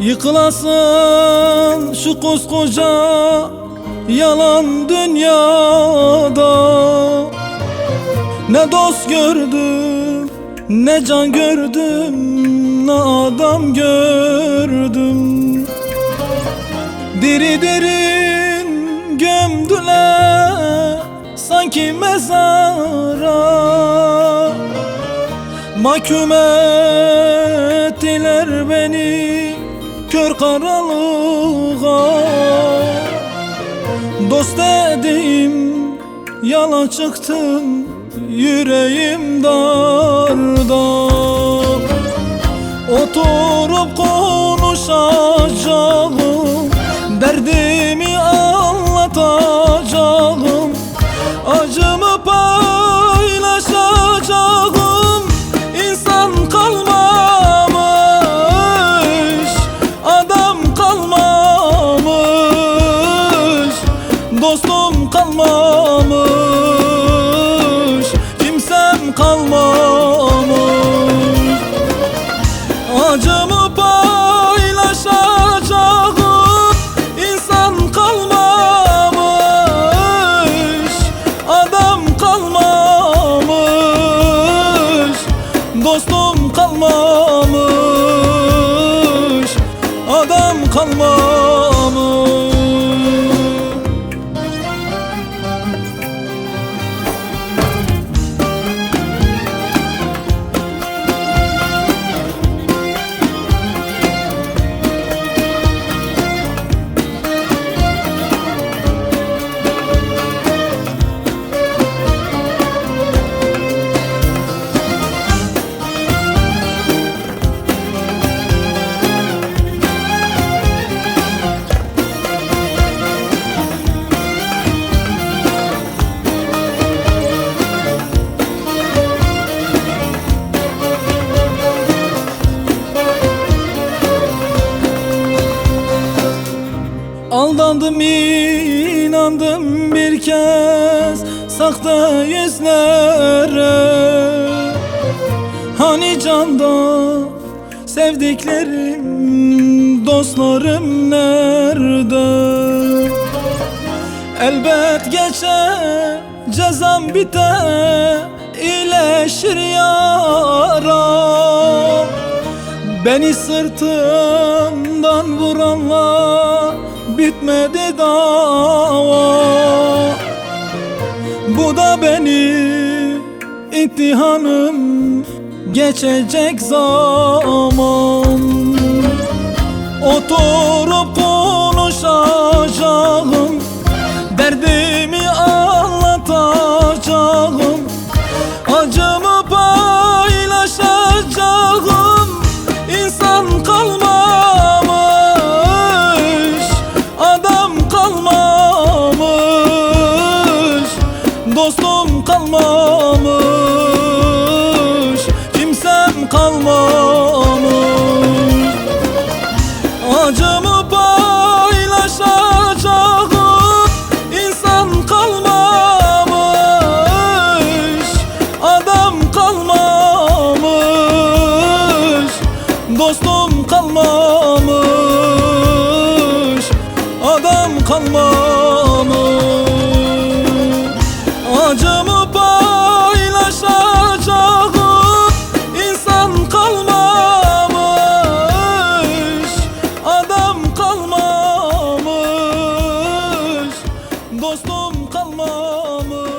Yıkılasın şu koskoca yalan dünyada. Ne dost gördüm, ne can gördüm, ne adam gördüm. Diri derin gömdüler sanki mezara. Mahkum ettiler beni kör karanlığa. Dost dedim yalan çıktım, yüreğim darda. Oturup konuşacağım, derdimi anlatacağım, acımı paylaşacağım. İnsan kalmamış, adam kalmamış, dostum kalmamış, kimsem kalmamış. Acımı paylaşacağım, insan kalmamış, adam kalmamış, dostum kalmamış, adam kalmamış. Aldandım, inandım bir kez sakta yüzlere. Hani canda sevdiklerim, dostlarım nerede? Elbet geçer, cezam biter, iyileşir yaram. Beni sırtımdan vuranlar bitmedi dava. Bu da benim imtihanım, geçecek zaman. Oturup konuşacağım, derdimi anlatacağım, acımı paylaşacağım. İnsan kalmamış, adam kalmamış, dostum kalmamış, kimsem kalmamış. Acımı paylaşacağım, insan kalmamış, adam kalmamış, dostum kalmamış, adam kalmamış. Acımı paylaşacağım, insan kalmamış, adam kalmamış, dostum kalmamış.